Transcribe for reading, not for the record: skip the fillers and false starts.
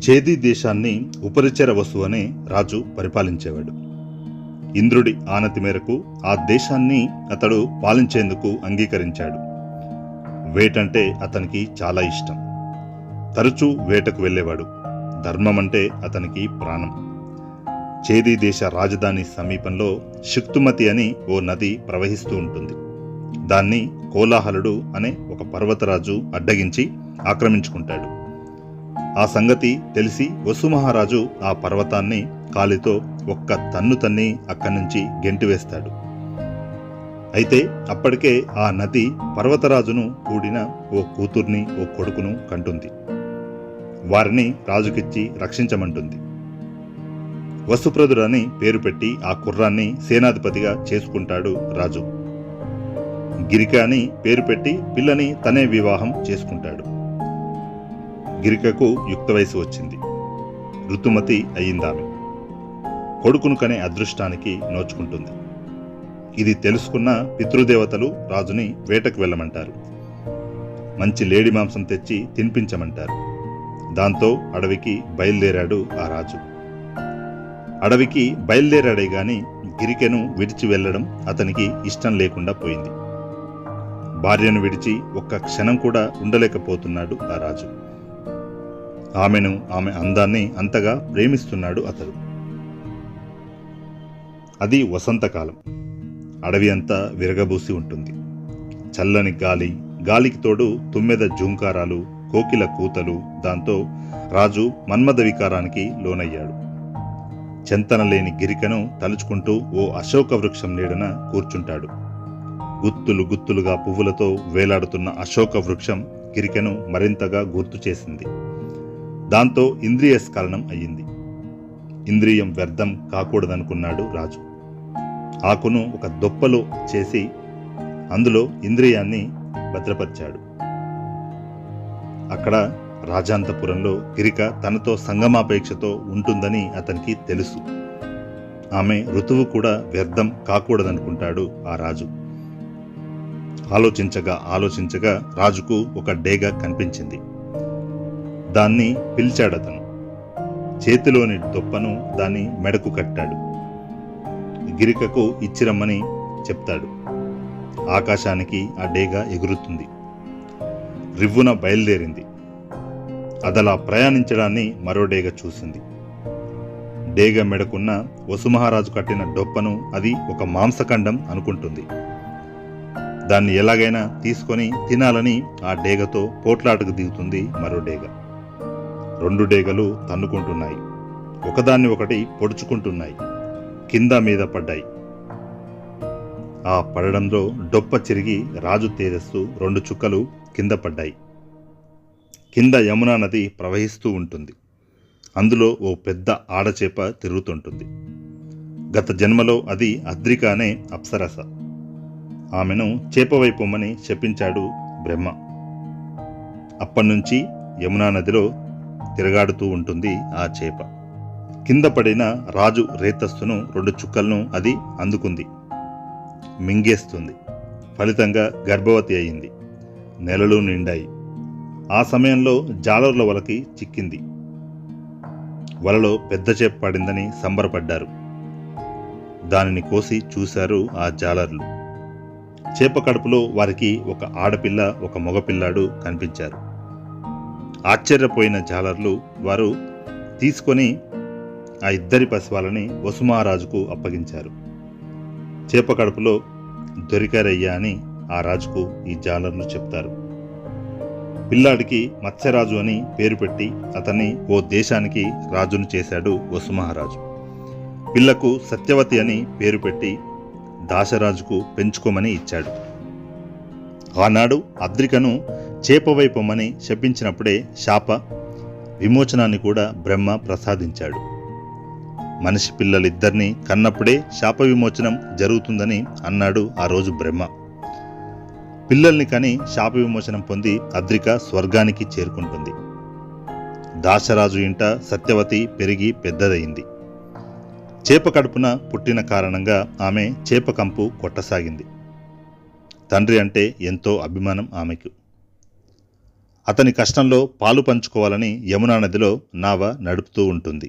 చేది దేశాన్ని ఉపరిచర వసు అనే రాజు పరిపాలించేవాడు. ఇంద్రుడి ఆనతి మేరకు ఆ దేశాన్ని అతడు పాలించేందుకు అంగీకరించాడు. వేటంటే అతనికి చాలా ఇష్టం. తరచూ వేటకు వెళ్ళేవాడు. ధర్మమంటే అతనికి ప్రాణం. చేది దేశ రాజధాని సమీపంలో శక్తుమతి అని ఓ నది ప్రవహిస్తూ ఉంటుంది. దాన్ని కోలాహలుడు అనే ఒక పర్వతరాజు అడ్డగించి ఆక్రమించుకుంటాడు. ఆ సంగతి తెలిసి వసుమహారాజు ఆ పర్వతాన్ని కాలితో ఒక్క తన్ను తన్ని అక్కడి నుంచి గెంటివేస్తాడు. అయితే అప్పటికే ఆ నది పర్వతరాజును కూడిన ఓ కూతుర్ని ఓ కొడుకును కంటుంది. వారిని రాజుకిచ్చి రక్షించమంటుంది. వసుప్రదుడని పేరు పెట్టి ఆ కుర్రాన్ని సేనాధిపతిగా చేసుకుంటాడు రాజు. గిరిక అని పేరు పెట్టి పిల్లని తనే వివాహం చేసుకుంటాడు. గిరికకు యుక్త వయసు వచ్చింది. ఋతుమతి అయ్యిందామె. కొడుకును కనే అదృష్టానికి నోచుకుంటుంది. ఇది తెలుసుకున్న పితృదేవతలు రాజుని వేటకు వెళ్ళమంటారు. మంచి లేడి మాంసం తెచ్చి తినిపించమంటారు. దాంతో అడవికి బయలుదేరాడు ఆ రాజు. అడవికి బయలుదేరాడే గాని గిరికెను విడిచి వెళ్లడం అతనికి ఇష్టం లేకుండా పోయింది. భార్యను విడిచి ఒక్క క్షణం కూడా ఉండలేకపోతున్నాడు ఆ రాజు. ఆమెను, ఆమె అందాన్ని అంతగా ప్రేమిస్తున్నాడు అతడు. అది వసంతకాలం. అడవి అంతా విరగబూసి ఉంటుంది. చల్లని గాలి, గాలికి తోడు తుమ్మెద జూంకారాలు, కోకిల కూతలు. దాంతో రాజు మన్మథ వికారానికి లోనయ్యాడు. చెంతనలేని గిరికను తలుచుకుంటూ ఓ అశోక వృక్షం నీడన కూర్చుంటాడు. గుత్తులు గుత్తులుగా పువ్వులతో వేలాడుతున్న అశోక వృక్షం గిరికను మరింతగా గుర్తు చేసింది. దాంతో ఇంద్రియ స్ఖలనం అయ్యింది. ఇంద్రియం వ్యర్థం కాకూడదనుకున్నాడు రాజు. ఆకును ఒక దొప్పలో చేసి అందులో ఇంద్రియాన్ని భద్రపరిచాడు. అక్కడ రాజాంతపురంలో గిరిక తనతో సంగమాపేక్షతో ఉంటుందని అతనికి తెలుసు. ఆమె ఋతువు కూడా వ్యర్థం కాకూడదనుకుంటాడు ఆ రాజు. ఆలోచించగా రాజుకు ఒక డేగ కనిపించింది. దాన్ని పిలిచాడతను. చేతిలోని దొప్పను దాని మెడకు కట్టాడు. గిరికకు ఇచ్చిరమ్మని చెప్తాడు. ఆకాశానికి ఆ డేగ ఎగురుతుంది. రివ్వున బయలుదేరింది. అదలా ప్రయాణించడాన్ని మరో డేగ చూసింది. డేగ మెడకున్న వసుమహారాజు కట్టిన డొప్పను అది ఒక మాంసఖండం అనుకుంటుంది. దాన్ని ఎలాగైనా తీసుకొని తినాలని ఆ డేగతో పోట్లాటకు దిగుతుంది మరో డేగ. రెండు డేగలు తన్నుకుంటున్నాయి. ఒకదాన్ని ఒకటి పొడుచుకుంటున్నాయి. కింద మీద పడ్డాయి. ఆ పడడంలో డొప్ప చిరిగి రాజు తేజస్సు 2 చుక్కలు కింద పడ్డాయి. కింద యమునా నది ప్రవహిస్తూ ఉంటుంది. అందులో ఓ పెద్ద ఆడచేప తిరుగుతుంటుంది. గత జన్మలో అది అద్రిక అనే అప్సరస. ఆమెను చేపవైపోమని శపించాడు బ్రహ్మ. అప్పటినుంచి యమునా నదిలో తిరగాడుతూ ఉంటుంది ఆ చేప. కింద పడిన రాజు రేతస్సును 2 చుక్కలను అది అందుకుంది, మింగేస్తుంది. ఫలితంగా గర్భవతి అయింది. నెలలు నిండాయి. ఆ సమయంలో జాలర్ల వలకి చిక్కింది. వలలో పెద్ద చేప పడిందని సంబరపడ్డారు. దానిని కోసి చూశారు ఆ జాలర్లు. చేప కడుపులో వారికి ఒక ఆడపిల్ల, ఒక మగపిల్లాడు కనిపించారు. ఆశ్చర్యపోయిన జాలర్లు వారు తీసుకొని ఆ 2 పశువులని వసుమహారాజుకు అప్పగించారు. చేప కడుపులో దొరికారయ్యా అని ఆ రాజుకు ఈ జాలర్లు చెప్తారు. పిల్లాడికి మత్స్యరాజు అని పేరు పెట్టి అతన్ని ఓ దేశానికి రాజును చేశాడు వసుమహారాజు. పిల్లకు సత్యవతి అని పేరు పెట్టి దాశరాజుకు పెంచుకోమని ఇచ్చాడు. ఆనాడు అద్రికను చేపవైపొమ్మని శపించినప్పుడే శాప విమోచనాన్ని కూడా బ్రహ్మ ప్రసాదించాడు. మనిషి పిల్లలిద్దరినీ కన్నప్పుడే శాప విమోచనం జరుగుతుందని అన్నాడు ఆ రోజు బ్రహ్మ. పిల్లల్ని కని శాప విమోచనం పొంది అద్రిక స్వర్గానికి చేరుకుంటుంది. దాశరాజు ఇంట సత్యవతి పెరిగి పెద్దదయింది. చేప కడుపున పుట్టిన కారణంగా ఆమె చేప కంపు కొట్టసాగింది. తండ్రి అంటే ఎంతో అభిమానం ఆమెకు. అతని కష్టంలో పాలు పంచుకోవాలని యమునా నదిలో నావ నడుపుతూ ఉంటుంది.